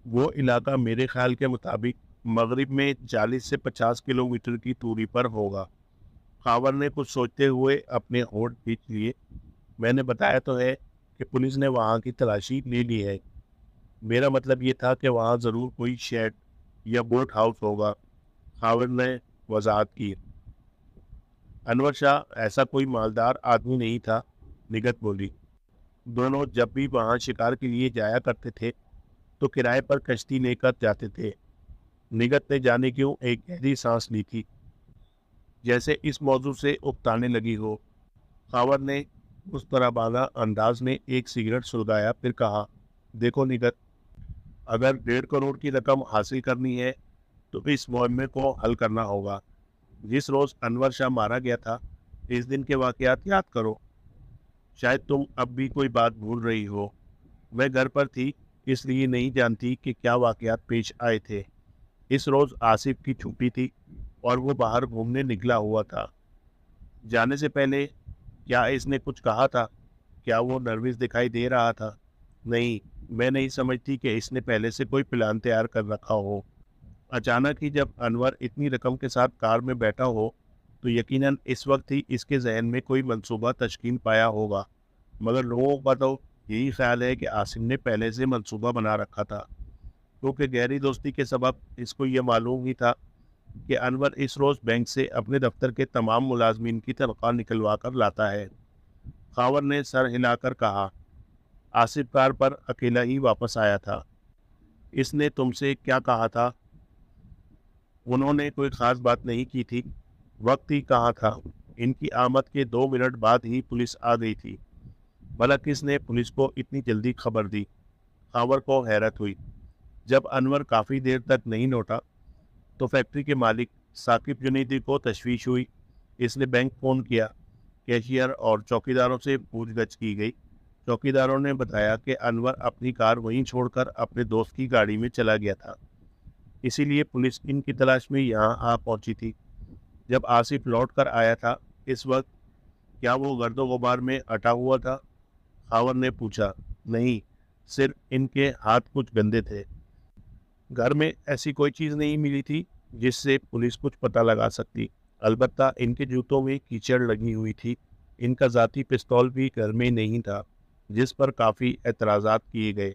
وہ علاقہ میرے خیال کے مطابق مغرب میں 40 سے 50 کلومیٹر کی دوری پر ہوگا۔ خاور نے کچھ سوچتے ہوئے اپنے ہونٹ کھینچ لیے۔ میں نے بتایا تو ہے کہ پولیس نے وہاں کی تلاشی لے لی ہے۔ میرا مطلب یہ تھا کہ وہاں ضرور کوئی شیڈ یا بوٹ ہاؤس ہوگا، خاور نے وضاحت کی۔ انور شاہ ایسا کوئی مالدار آدمی نہیں تھا، نگت بولی۔ دونوں جب بھی وہاں شکار کے لیے جایا کرتے تھے تو کرائے پر کشتی لے کر جاتے تھے۔ نگت نے جانے کیوں ایک گہری سانس لی تھی، جیسے اس موضوع سے اکتانے لگی ہو۔ خاور نے اس طرح باندھا انداز میں ایک سگریٹ سلگایا، پھر کہا، دیکھو نگت، اگر 1.5 کروڑ کی رقم حاصل کرنی ہے تو اس معاملے کو حل کرنا ہوگا۔ جس روز انور شاہ مارا گیا تھا اس دن کے واقعات یاد کرو۔ شاید تم اب بھی کوئی بات بھول رہی ہو۔ میں گھر پر تھی، اس لیے نہیں جانتی کہ کیا واقعات پیش آئے تھے۔ اس روز آصف کی چھٹی تھی اور وہ باہر گھومنے نکلا ہوا تھا۔ جانے سے پہلے کیا اس نے کچھ کہا تھا؟ کیا وہ نروس دکھائی دے رہا تھا؟ نہیں، میں نہیں سمجھتی کہ اس نے پہلے سے کوئی پلان تیار کر رکھا ہو۔ اچانک ہی جب انور اتنی رقم کے ساتھ کار میں بیٹھا ہو تو یقیناً اس وقت ہی اس کے ذہن میں کوئی منصوبہ تشکیل پایا ہوگا، مگر لوگوں کا تو یہی خیال ہے کہ عاصم نے پہلے سے منصوبہ بنا رکھا تھا، کیونکہ گہری دوستی کے سبب اس کو یہ معلوم ہی تھا کہ انور اس روز بینک سے اپنے دفتر کے تمام ملازمین کی تنخواہ نکلوا کر لاتا ہے۔ خاور نے سر ہلا کر کہا، آصف کار پر اکیلا ہی واپس آیا تھا۔ اس نے تم سے کیا کہا تھا؟ انہوں نے کوئی خاص بات نہیں کی تھی، وقت ہی کہاں تھا۔ ان کی آمد کے 2 منٹ بعد ہی پولیس آ گئی تھی۔ بھلا کس نے پولیس کو اتنی جلدی خبر دی؟ خاور کو حیرت ہوئی۔ جب انور کافی دیر تک نہیں لوٹا تو فیکٹری کے مالک ثاقب جنیدی کو تشویش ہوئی۔ اس نے بینک فون کیا، کیشیئر اور چوکیداروں سے پوچھ گچھ کی گئی۔ چوکیداروں نے بتایا کہ انور اپنی کار وہیں چھوڑ کر اپنے دوست کی گاڑی میں چلا گیا تھا، اسی لیے پولیس ان کی تلاش میں یہاں آ پہنچی تھی۔ جب آصف لوٹ کر آیا تھا اس وقت کیا وہ گرد و غبار میں اٹا ہوا تھا؟ خاور نے پوچھا۔ نہیں، صرف ان کے ہاتھ کچھ گندے تھے۔ گھر میں ایسی کوئی چیز نہیں ملی تھی جس سے پولیس کچھ پتہ لگا سکتی، البتہ ان کے جوتوں میں کیچڑ لگی ہوئی تھی۔ ان کا ذاتی پستول بھی گھر میں نہیں تھا، جس پر کافی اعتراضات کیے گئے۔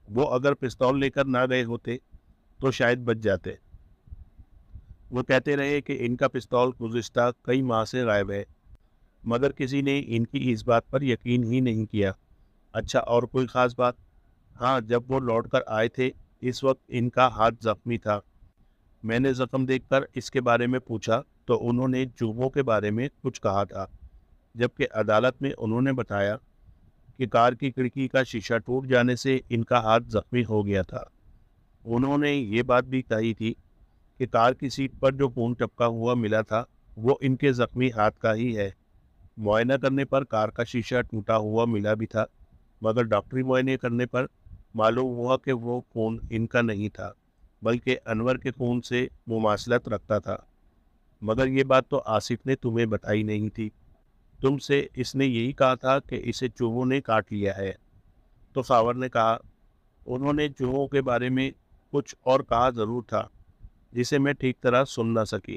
وہ اگر پستول لے کر نہ گئے ہوتے تو شاید بچ جاتے۔ وہ کہتے رہے کہ ان کا پستول گزشتہ کئی ماہ سے غائب ہے، مگر کسی نے ان کی اس بات پر یقین ہی نہیں کیا۔ اچھا، اور کوئی خاص بات؟ ہاں، جب وہ لوٹ کر آئے تھے اس وقت ان کا ہاتھ زخمی تھا۔ میں نے زخم دیکھ کر اس کے بارے میں پوچھا تو انہوں نے چوبوں کے بارے میں کچھ کہا تھا، جبکہ عدالت میں انہوں نے بتایا کہ کار کی کھڑکی کا شیشہ ٹوٹ جانے سے ان کا ہاتھ زخمی ہو گیا تھا۔ انہوں نے یہ بات بھی کہی تھی کہ کار کی سیٹ پر جو خون ٹپکا ہوا ملا تھا وہ ان کے زخمی ہاتھ کا ہی ہے۔ معائنہ کرنے پر کار کا شیشہ ٹوٹا ہوا ملا بھی تھا، مگر ڈاکٹری معائنے کرنے پر معلوم ہوا کہ وہ خون ان کا نہیں تھا، بلکہ انور کے خون سے مماثلت رکھتا تھا۔ مگر یہ بات تو آصف نے تمہیں بتائی نہیں تھی۔ تم سے اس نے یہی کہا تھا کہ اسے چوہوں نے کاٹ لیا ہے؟ تو خاور نے کہا، انہوں نے چوہوں کے بارے میں کچھ اور کہا ضرور تھا جسے میں ٹھیک طرح سن نہ سکی۔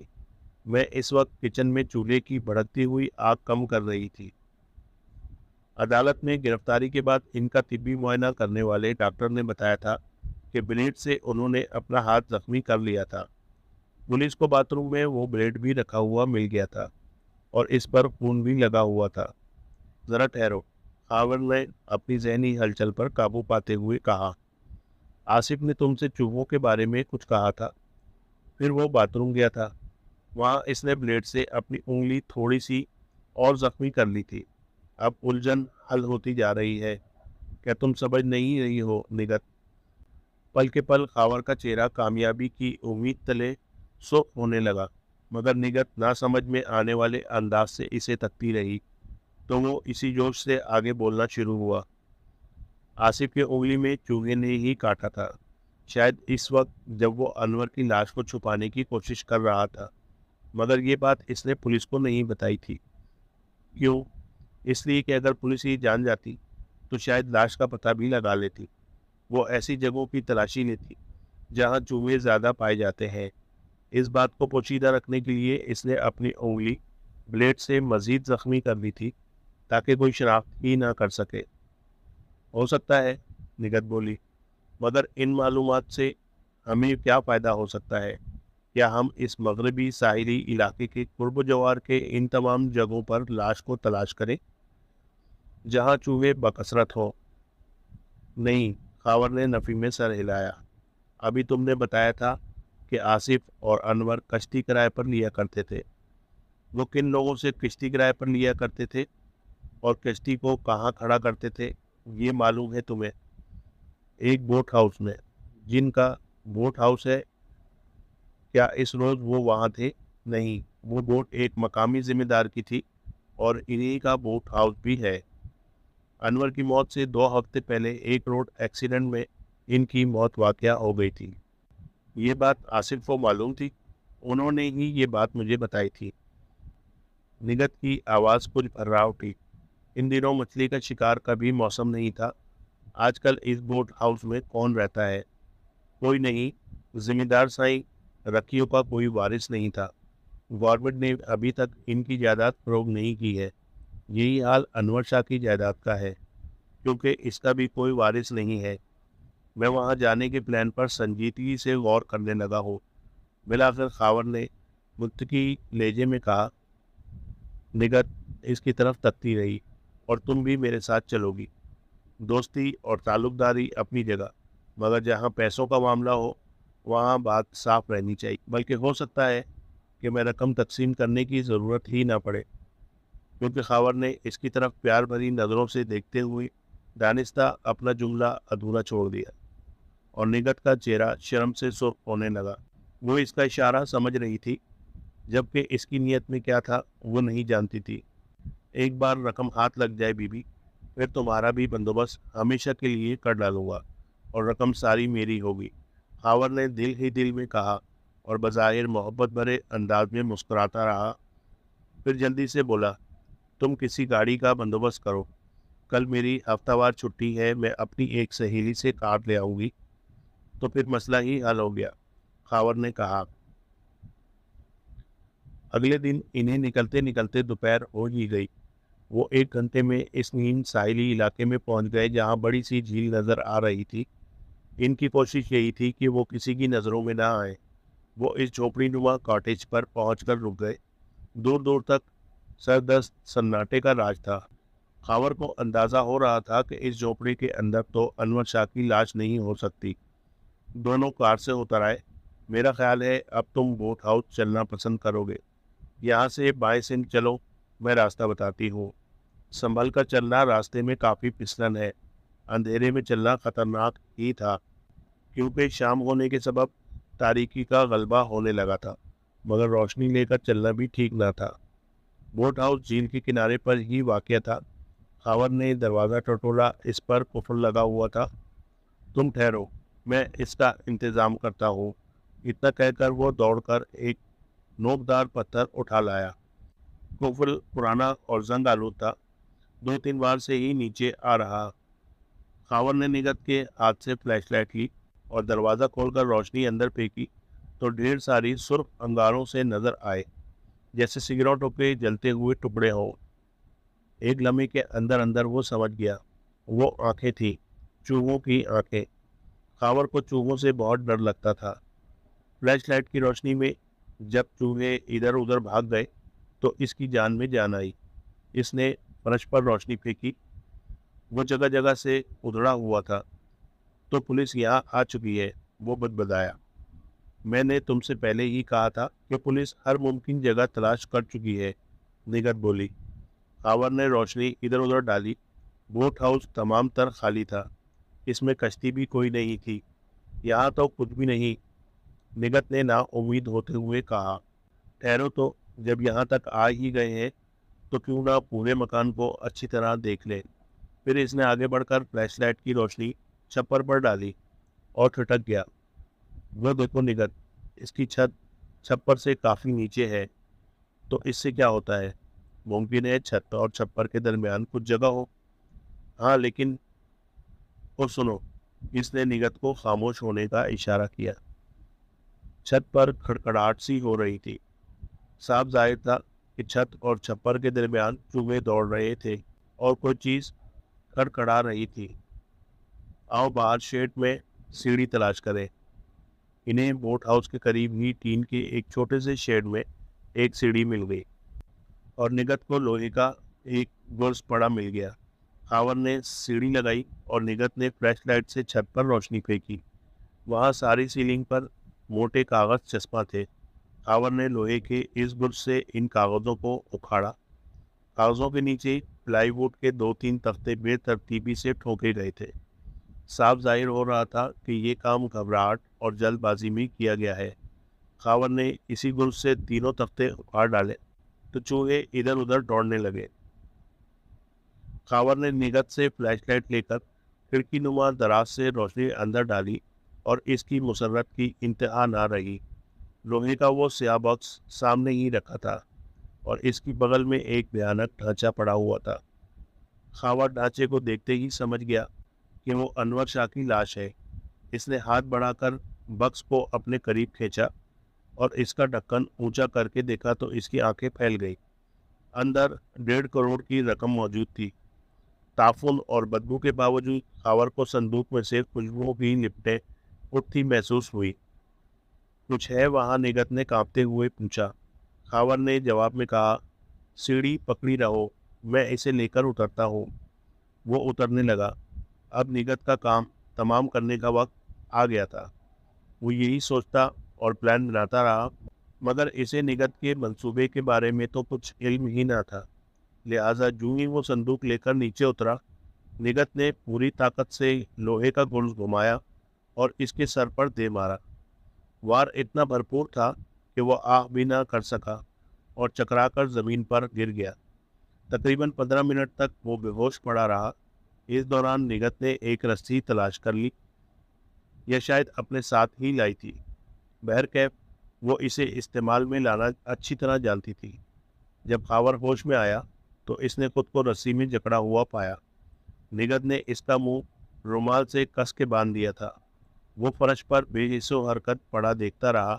میں اس وقت کچن میں چولہے کی بھڑکتی ہوئی آگ کم کر رہی تھی۔ عدالت میں گرفتاری کے بعد ان کا طبی معائنہ کرنے والے ڈاکٹر نے بتایا تھا کہ بلیڈ سے انہوں نے اپنا ہاتھ زخمی کر لیا تھا۔ پولیس کو باتھ روم میں وہ بلیڈ بھی رکھا ہوا مل گیا تھا اور اس پر خون بھی لگا ہوا تھا۔ ذرا ٹھہرو، خاور نے اپنی ذہنی ہلچل پر قابو پاتے ہوئے کہا، آصف نے تم سے چوہوں کے بارے میں کچھ کہا تھا، پھر وہ باتھ روم گیا تھا، وہاں اس نے بلیڈ سے اپنی انگلی تھوڑی سی اور زخمی کر لی تھی۔ اب الجھن حل ہوتی جا رہی ہے، کیا تم سمجھ نہیں رہی ہو نگت؟ پل کے پل خاور کا چہرہ کامیابی کی امید تلے سرخ ہونے لگا، مگر نگت نہ سمجھ میں آنے والے انداز سے اسے تکتی رہی تو وہ اسی جوش سے آگے بولنا شروع ہوا۔ آصف کے انگلی میں چوہے نے ہی کاٹا تھا، شاید اس وقت جب وہ انور کی لاش کو چھپانے کی کوشش کر رہا تھا، مگر یہ بات اس نے پولیس کو نہیں بتائی تھی۔ کیوں؟ اس لیے کہ اگر پولیس یہ جان جاتی تو شاید لاش کا پتہ بھی لگا لیتی۔ وہ ایسی جگہوں کی تلاشی لی تھی جہاں چوہے زیادہ پائے جاتے ہیں۔ اس بات کو پوشیدہ رکھنے کے لیے اس نے اپنی انگلی بلیڈ سے مزید زخمی کر لی تھی تاکہ کوئی شناخت ہی نہ کر سکے۔ ہو سکتا ہے، نگت بولی، مگر ان معلومات سے ہمیں کیا فائدہ ہو سکتا ہے؟ کیا ہم اس مغربی ساحلی علاقے کے قرب و جوار کے ان تمام جگہوں پر لاش کو تلاش کریں جہاں چوہے بکثرت ہوں؟ نہیں، خاور نے نفی میں سر ہلایا۔ ابھی تم نے بتایا تھا کہ آصف اور انور کشتی کرائے پر لیا کرتے تھے۔ وہ کن لوگوں سے کشتی کرائے پر لیا کرتے تھے اور کشتی کو کہاں کھڑا کرتے تھے یہ معلوم ہے تمہیں؟ ایک بوٹ ہاؤس میں۔ جن کا بوٹ ہاؤس ہے، کیا اس روز وہ وہاں تھے؟ نہیں، وہ بوٹ ایک مقامی ذمہ دار کی تھی اور انہی کا بوٹ ہاؤس بھی ہے۔ انور کی موت سے 2 ہفتے پہلے ایک روڈ ایکسیڈنٹ میں ان کی موت واقع ہو گئی تھی۔ یہ بات آصف کو معلوم تھی؟ انہوں نے ہی یہ بات مجھے بتائی تھی۔ نگت کی آواز کچھ بھرا اٹھی۔ ان دنوں مچھلی کا شکار کا بھی موسم نہیں تھا۔ آج کل اس بوٹ ہاؤس میں کون رہتا ہے؟ کوئی نہیں، ذمہ دار سائیں رکیوں کا کوئی وارث نہیں تھا۔ گورنمنٹ نے ابھی تک ان کی جائیداد فروغ نہیں کی ہے۔ یہی حال انور شاہ کی جائیداد کا ہے، کیونکہ اس کا بھی کوئی وارث نہیں ہے۔ میں وہاں جانے کے پلان پر سنجیدگی سے غور کرنے لگا ہوں۔ بلاخر خاور نے متقی لہجے میں کہا۔ نگت اس کی طرف تکتی رہی۔ اور تم بھی میرے ساتھ چلو گی؟ دوستی اور تعلق داری اپنی جگہ، مگر جہاں پیسوں کا معاملہ ہو وہاں بات صاف رہنی چاہیے۔ بلکہ ہو سکتا ہے کہ میں رقم تقسیم کرنے کی ضرورت ہی نہ پڑے، کیونکہ خاور نے اس کی طرف پیار بھری نظروں سے دیکھتے ہوئے دانستہ اپنا جملہ ادھورا چھوڑ دیا، اور نگت کا چہرہ شرم سے سرخ ہونے لگا۔ وہ اس کا اشارہ سمجھ رہی تھی، جبکہ اس کی نیت میں کیا تھا وہ نہیں جانتی تھی۔ ایک بار رقم ہاتھ لگ جائے بی بی، پھر تمہارا بھی بندوبست ہمیشہ کے لیے کر ڈالوں گا اور رقم ساری میری ہوگی، خاور نے دل ہی دل میں کہا اور بظاہر محبت بھرے انداز میں مسکراتا رہا۔ پھر جلدی سے بولا، تم کسی گاڑی کا بندوبست کرو، کل میری ہفتہ وار چھٹی ہے، میں اپنی ایک سہیلی سے کار لے آؤں گی، تو پھر مسئلہ ہی حل ہو گیا، خاور نے کہا۔ اگلے دن انہیں نکلتے نکلتے دوپہر ہو ہی گئی۔ وہ 1 گھنٹے میں اس نیم ساحلی علاقے میں پہنچ گئے جہاں بڑی سی جھیل نظر آ رہی تھی۔ ان کی کوشش یہی تھی کہ وہ کسی کی نظروں میں نہ آئیں۔ وہ اس جھوپڑی نما کاٹیج پر پہنچ کر رک گئے۔ دور دور تک سردست سناٹے کا راج تھا۔ خاور کو اندازہ ہو رہا تھا کہ اس جھوپڑی کے اندر تو انور شاہ کی لاش نہیں ہو سکتی۔ دونوں کار سے اتر آئے۔ میرا خیال ہے اب تم بوٹ ہاؤس چلنا پسند کرو گے۔ یہاں سے بائیں سمت چلو، میں راستہ بتاتی ہوں۔ سنبھل کر چلنا، راستے میں کافی پھسلن ہے۔ اندھیرے میں چلنا خطرناک ہی تھا، کیونکہ شام ہونے کے سبب تاریکی کا غلبہ ہونے لگا تھا، مگر روشنی لے کر چلنا بھی ٹھیک نہ تھا۔ بوٹ ہاؤس جھیل کے کنارے پر ہی واقع تھا۔ خاور نے دروازہ ٹٹولا، اس پر قفل لگا ہوا تھا۔ تم ٹھہرو، میں اس کا انتظام کرتا ہوں۔ اتنا کہہ کر وہ دوڑ کر ایک نوکدار پتھر اٹھا لایا۔ قفل پرانا اور زنگ آلود تھا، 2-3 بار سے ہی نیچے آ رہا۔ خاور نے نگت کے ہاتھ سے فلیش لائٹ لی اور دروازہ کھول کر روشنی اندر پھینکی تو ڈھیر ساری سرخ انگاروں سے نظر آئے، جیسے سگریٹوں کے جلتے ہوئے ٹکڑے ہوں۔ ایک لمحے کے اندر اندر وہ سمجھ گیا، وہ آنکھیں تھیں، چوہوں کی آنکھیں۔ خاور کو چوہوں سے بہت ڈر لگتا تھا۔ فلیش لائٹ کی روشنی میں جب چوہے ادھر ادھر بھاگ گئے تو اس کی جان میں جان آئی۔ اس نے فرش پر روشنی پھینکی، وہ جگہ جگہ سے ادھڑا ہوا تھا۔ تو پولیس یہاں آ چکی ہے، وہ بدبدایا۔ میں نے تم سے پہلے ہی کہا تھا کہ پولیس ہر ممکن جگہ تلاش کر چکی ہے، نگت بولی۔ خاور نے روشنی ادھر ادھر ڈالی۔ بوٹ ہاؤس تمام تر خالی تھا، اس میں کشتی بھی کوئی نہیں تھی، یہاں تو کچھ بھی نہیں، نگت نے نا امید ہوتے ہوئے کہا۔ ٹھہرو تو، جب یہاں تک آ ہی گئے ہیں تو کیوں نہ پورے مکان کو اچھی طرح دیکھ لیں۔ پھر اس نے آگے بڑھ کر فلیش لائٹ کی روشنی چھپر پر ڈالی اور ٹھٹک گیا۔ وہ دیکھو نگت، اس کی چھت چھپر سے کافی نیچے ہے، تو اس سے کیا ہوتا ہے؟ ممکن ہے چھت اور چھپر کے درمیان کچھ جگہ ہو۔ ہاں لیکن، اور سنو، اس نے نگت کو خاموش ہونے کا اشارہ کیا۔ چھت پر کھڑکھڑاہٹ سی ہو رہی تھی۔ صاف ظاہر تھا کہ چھت اور چھپر کے درمیان چوہے دوڑ رہے تھے اور کوئی چیز کھڑکھڑا رہی تھی۔ آؤ باہر شیڈ میں سیڑھی تلاش کریں۔ انہیں بوٹ ہاؤس کے قریب ہی ٹین کے ایک چھوٹے سے شیڈ میں ایک سیڑھی مل گئی اور نگت کو لوہے کا ایک گرز پڑا مل گیا۔ خاور نے سیڑھی لگائی اور نگت نے فلیش لائٹ سے چھت پر روشنی پھینکی۔ وہاں ساری سیلنگ پر موٹے کاغذ چسپاں تھے۔ خاور نے لوہے کے اس گرز سے ان کاغذوں کو اکھاڑا۔ کاغذوں کے نیچے پلائی ووڈ کے 2-3 تختے بے ترتیبی سے ٹھوکے گئے تھے۔ صاف ظاہر ہو رہا تھا کہ یہ کام گھبراہٹ اور جلد بازی میں کیا گیا ہے۔ خاور نے اسی گرز سے تینوں تختے اکھاڑ ڈالے تو چوہے ادھر ادھر دوڑنے لگے۔ خاور نے نگت سے فلیش لائٹ لے کر کھڑکی نما دراز سے روشنی اندر ڈالی اور اس کی مسرت کی انتہا نہ رہی۔ لوہے کا وہ سیاہ باکس سامنے ہی رکھا تھا اور اس کی بغل میں ایک بھیانک ڈھانچہ پڑا ہوا تھا۔ خاور ڈھانچے کو دیکھتے ہی سمجھ گیا کہ وہ انور شاہ کی لاش ہے۔ اس نے ہاتھ بڑھا کر بکس کو اپنے قریب کھینچا اور اس کا ڈھکن اونچا کر کے دیکھا تو اس کی آنکھیں پھیل گئی۔ اندر 1.5 کروڑ کی رقم موجود تھی۔ تعفن اور بدبو کے باوجود خاور کو صندوق میں سے خوشبو کی لپٹیں اٹھتی محسوس ہوئی۔ کچھ ہے وہاں؟ نگت نے کانپتے ہوئے پوچھا۔ خاور نے جواب میں کہا، سیڑھی پکڑی رہو، میں اسے لے کر اترتا ہوں۔ وہ اترنے لگا۔ اب نگت کا کام تمام کرنے کا وقت آ گیا تھا۔ وہ یہی سوچتا اور پلان بناتا رہا، مگر اسے نگت کے منصوبے کے بارے میں تو کچھ علم ہی نہ تھا۔ لہٰذا جو ہی وہ صندوق لے کر نیچے اترا، نگت نے پوری طاقت سے لوہے کا گرز گھمایا اور اس کے سر پر دے مارا۔ وار اتنا بھرپور تھا کہ وہ آہ بھی نہ کر سکا اور چکرا کر زمین پر گر گیا۔ تقریباً 15 منٹ تک وہ بے ہوش پڑا رہا۔ اس دوران نگت نے ایک رسی تلاش کر لی، یا شاید اپنے ساتھ ہی لائی تھی۔ بہرکیف وہ اسے استعمال میں لانا اچھی طرح جانتی تھی۔ جب خاور ہوش میں آیا تو اس نے خود کو رسی میں جکڑا ہوا پایا۔ نگت نے اس کا منہ رومال سے کس کے باندھ دیا تھا۔ وہ فرش پر بے حس و حرکت پڑا دیکھتا رہا۔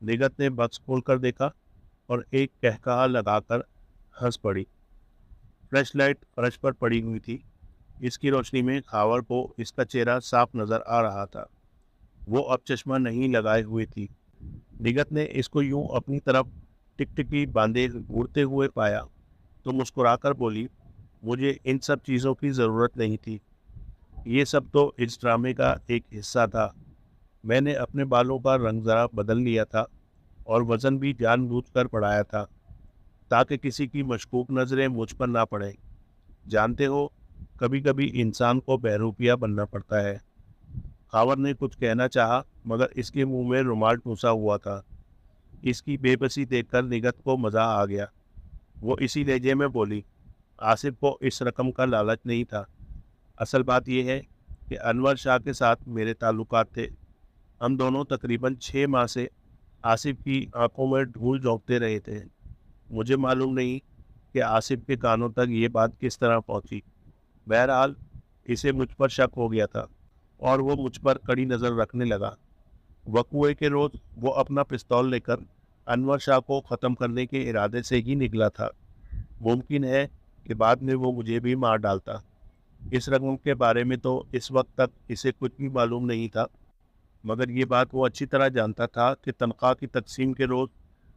نگت نے بکس کھول کر دیکھا اور ایک کہکہا لگا کر ہنس پڑی۔ فلیش لائٹ فرش پر پڑی ہوئی تھی۔ اس کی روشنی میں خاور کو اس کا چہرہ صاف نظر آ رہا تھا۔ وہ اب چشمہ نہیں لگائے ہوئے تھی۔ نگت نے اس کو یوں اپنی طرف ٹکٹکی باندھے گھورتے ہوئے پایا تو مسکرا کر بولی، مجھے ان سب چیزوں کی ضرورت نہیں تھی۔ یہ سب تو اس ڈرامے کا ایک حصہ تھا۔ میں نے اپنے بالوں کا رنگ ذرا بدل لیا تھا اور وزن بھی جان بوجھ کر بڑھایا تھا تاکہ کسی کی مشکوک نظریں مجھ پر نہ پڑیں۔ جانتے ہو، کبھی کبھی انسان کو بہروپیہ بننا پڑتا ہے۔ خاور نے کچھ کہنا چاہا مگر اس کے منہ میں رومال ٹھونسا ہوا تھا۔ اس کی بے بسی دیکھ کر نگت کو مزہ آ گیا۔ وہ اسی لہجے میں بولی، آصف کو اس رقم کا لالچ نہیں تھا۔ اصل بات یہ ہے کہ انور شاہ کے ساتھ میرے تعلقات تھے۔ ہم دونوں تقریباً 6 ماہ سے آصف کی آنکھوں میں دھول جھونکتے رہے تھے۔ مجھے معلوم نہیں کہ آصف کے کانوں تک یہ بات کس طرح پہنچی۔ بہرحال اسے مجھ پر شک ہو گیا تھا اور وہ مجھ پر کڑی نظر رکھنے لگا۔ وقوعے کے روز وہ اپنا پستول لے کر انور شاہ کو ختم کرنے کے ارادے سے ہی نکلا تھا۔ ممکن ہے کہ بعد میں وہ مجھے بھی مار ڈالتا۔ اس رقم کے بارے میں تو اس وقت تک اسے کچھ بھی معلوم نہیں تھا، مگر یہ بات وہ اچھی طرح جانتا تھا کہ تنخواہ کی تقسیم کے روز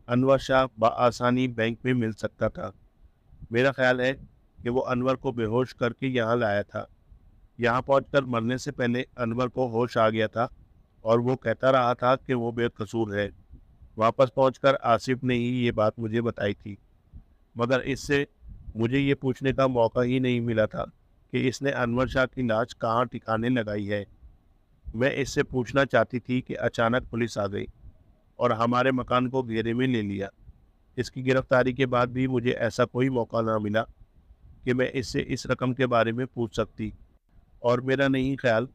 انور شاہ بآسانی بینک میں مل سکتا تھا۔ میرا خیال ہے کہ وہ انور کو بے ہوش کر کے یہاں لایا تھا۔ یہاں پہنچ کر مرنے سے پہلے انور کو ہوش آ گیا تھا اور وہ کہتا رہا تھا کہ وہ بے قصور ہے۔ واپس پہنچ کر آصف نے ہی یہ بات مجھے بتائی تھی، مگر اس سے مجھے یہ پوچھنے کا موقع ہی نہیں ملا تھا کہ اس نے انور شاہ کی لاش کہاں ٹھکانے لگائی ہے۔ میں اس سے پوچھنا چاہتی تھی کہ اچانک پولیس آ گئی اور ہمارے مکان کو گھیرے میں لے لیا۔ اس کی گرفتاری کے بعد بھی مجھے ایسا کوئی موقع نہ ملا کہ میں اس سے اس رقم کے بارے میں پوچھ سکتی، اور میرا نہیں خیال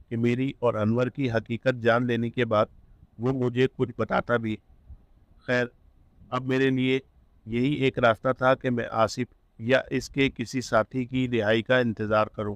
کہ میری اور انور کی حقیقت جان لینے کے بعد وہ مجھے کچھ بتاتا بھی۔ خیر، اب میرے لیے یہی ایک راستہ تھا کہ میں آصف یا اس کے کسی ساتھی کی رہائی کا انتظار کروں